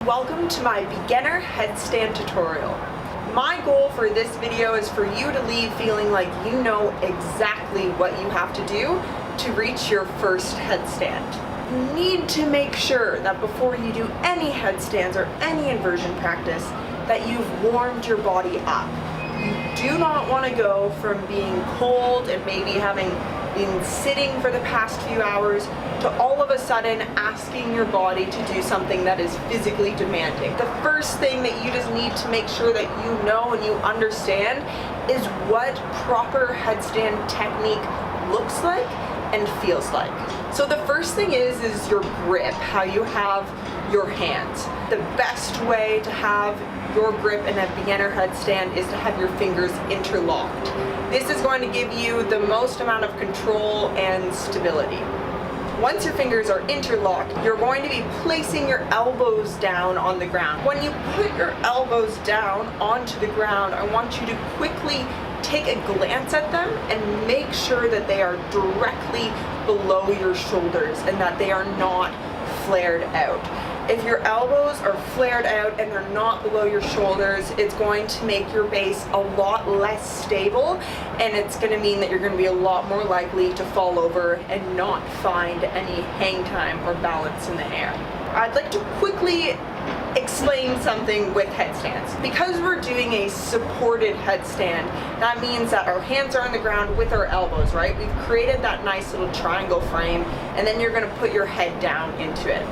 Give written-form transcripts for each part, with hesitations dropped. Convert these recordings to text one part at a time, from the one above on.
Welcome to my beginner headstand tutorial. My goal for this video is for you to leave feeling like you know exactly what you have to do to reach your first headstand. You need to make sure that before you do any headstands or any inversion practice that you've warmed your body up. You do not want to go from being cold and maybe having been sitting for the past few hours to all of a sudden asking your body to do something that is physically demanding. The first thing that you just need to make sure that you know and you understand is what proper headstand technique looks like and feels like. So the first thing is your grip, how you have your hands. The best way to have your grip in a beginner headstand is to have your fingers interlocked. This is going to give you the most amount of control and stability. Once your fingers are interlocked, you're going to be placing your elbows down on the ground. When you put your elbows down onto the ground, I want you to quickly take a glance at them and make sure that they are directly below your shoulders and that they are not flared out. If your elbows are flared out and they're not below your shoulders, it's going to make your base a lot less stable, and it's going to mean that you're going to be a lot more likely to fall over and not find any hang time or balance in the air. I'd like to quickly explain something with headstands. Because we're doing a supported headstand, that means that our hands are on the ground with our elbows, right? We've created that nice little triangle frame, and then you're going to put your head down into it.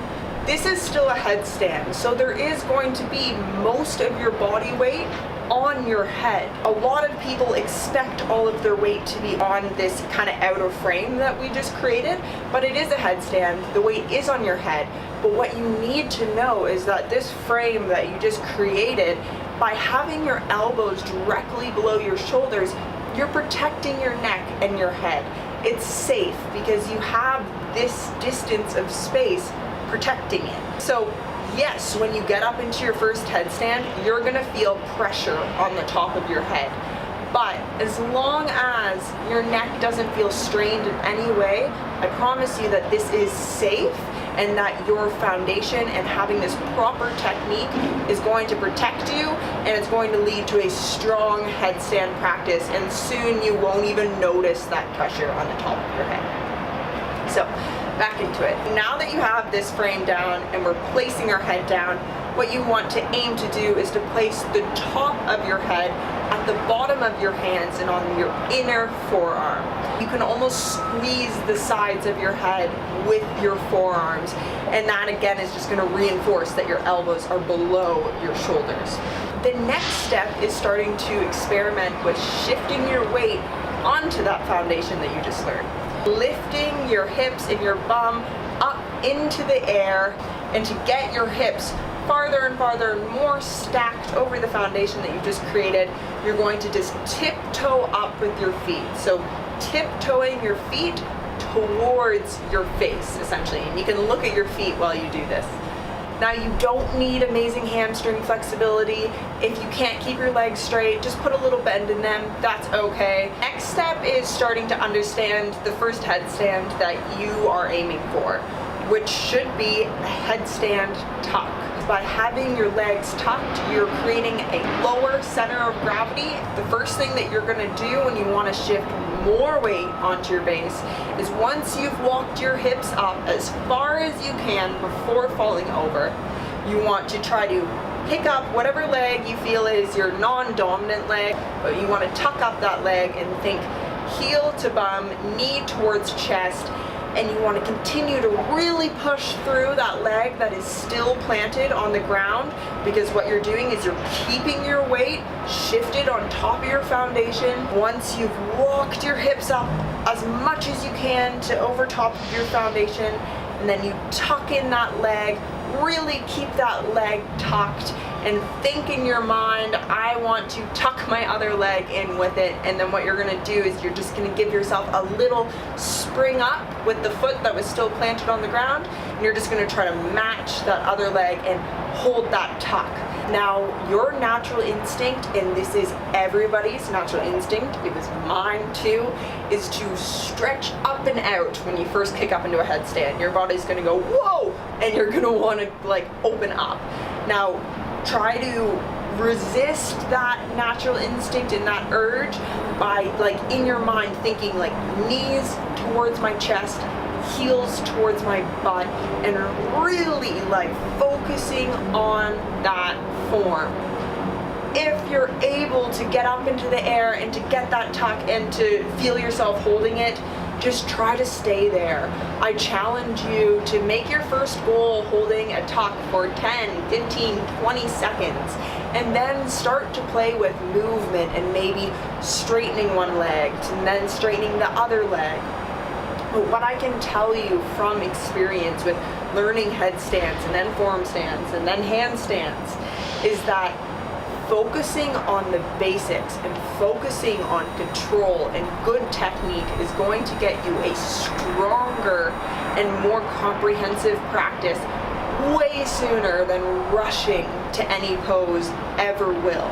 This is still a headstand, so there is going to be most of your body weight on your head. A lot of people expect all of their weight to be on this kind of outer frame that we just created, but it is a headstand. The weight is on your head, but what you need to know is that this frame that you just created, by having your elbows directly below your shoulders, you're protecting your neck and your head. It's safe because you have this distance of space protecting it. So yes, when you get up into your first headstand, you're gonna feel pressure on the top of your head. But as long as your neck doesn't feel strained in any way, I promise you that this is safe and that your foundation and having this proper technique is going to protect you, and it's going to lead to a strong headstand practice, and soon you won't even notice that pressure on the top of your head. So back into it. Now that you have this frame down and we're placing our head down, what you want to aim to do is to place the top of your head at the bottom of your hands and on your inner forearm. You can almost squeeze the sides of your head with your forearms, and that again is just going to reinforce that your elbows are below your shoulders. The next step is starting to experiment with shifting your weight onto that foundation that you just learned. Lifting your hips and your bum up into the air, and to get your hips farther and farther and more stacked over the foundation that you just created, you're going to just tiptoe up with your feet. So tiptoeing your feet towards your face, essentially. And you can look at your feet while you do this. Now, you don't need amazing hamstring flexibility. If you can't keep your legs straight, just put a little bend in them, that's okay. Next step is starting to understand the first headstand that you are aiming for, which should be a headstand tuck. By having your legs tucked, you're creating a lower center of gravity. The first thing that you're gonna do when you wanna shift more weight onto your base is, once you've walked your hips up as far as you can before falling over, you want to try to pick up whatever leg you feel is your non-dominant leg, but you want to tuck up that leg and think heel to bum, knee towards chest, and you want to continue to really push through that leg that is still planted on the ground, because what you're doing is you're keeping your weight shifted on top of your foundation. Once you've walked your hips up as much as you can to over top of your foundation, and then you tuck in that leg, really keep that leg tucked, and think in your mind, I want to tuck my other leg in with it. And then what you're gonna do is you're just gonna give yourself a little spring up with the foot that was still planted on the ground, and you're just gonna try to match that other leg and hold that tuck. Now, your natural instinct, and this is everybody's natural instinct, it was mine too, is to stretch up and out when you first kick up into a headstand. Your body's gonna go, whoa, and you're gonna wanna like open up. Now, try to resist that natural instinct and that urge by, like, in your mind thinking like knees towards my chest, heels towards my butt, and really like focusing on that form. If you're able to get up into the air and to get that tuck and to feel yourself holding it, just try to stay there. I challenge you to make your first goal holding a tuck for 10, 15, 20 seconds, and then start to play with movement and maybe straightening one leg and then straightening the other leg. But what I can tell you from experience with learning headstands and then form stands and then handstands is that focusing on the basics and focusing on control and good technique is going to get you a stronger and more comprehensive practice way sooner than rushing to any pose ever will.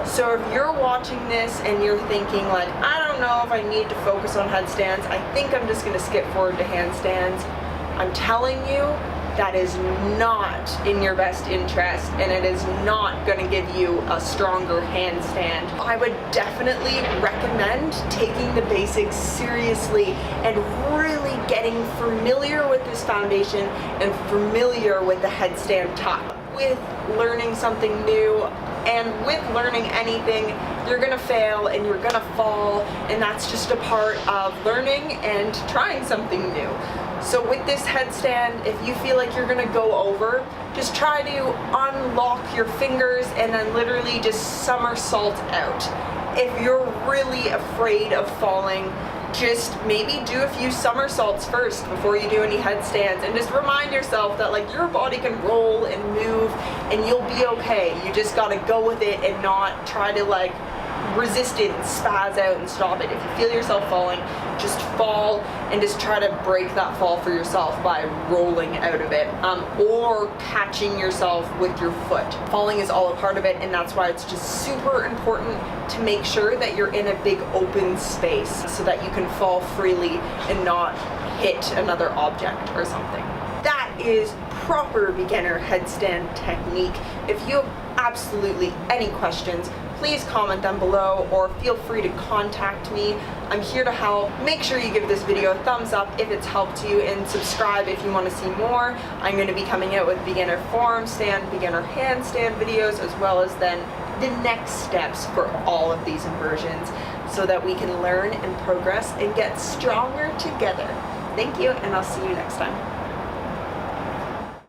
So if you're watching this and you're thinking like, I don't know if I need to focus on headstands, I think I'm just going to skip forward to handstands, I'm telling you, that is not in your best interest, and it is not going to give you a stronger handstand. I would definitely recommend taking the basics seriously and really getting familiar with this foundation and familiar with the headstand tuck. With learning something new and with learning anything, you're gonna fail and you're gonna fall, and that's just a part of learning and trying something new. So with this headstand, if you feel like you're gonna go over, just try to unlock your fingers and then literally just somersault out. If you're really afraid of falling, just maybe do a few somersaults first before you do any headstands, and just remind yourself that like your body can roll and move and you'll be okay. You just gotta go with it and not try to like resist it and spaz out and stop it. If you feel yourself falling, just fall and just try to break that fall for yourself by rolling out of it, or catching yourself with your foot. Falling is all a part of it, and that's why it's just super important to make sure that you're in a big open space so that you can fall freely and not hit another object or something. That is proper beginner headstand technique. If you have absolutely any questions, please comment them below or feel free to contact me. I'm here to help. Make sure you give this video a thumbs up if it's helped you, and subscribe if you want to see more. I'm going to be coming out with beginner form stand, beginner handstand videos, as well as then the next steps for all of these inversions, so that we can learn and progress and get stronger together. Thank you, and I'll see you next time.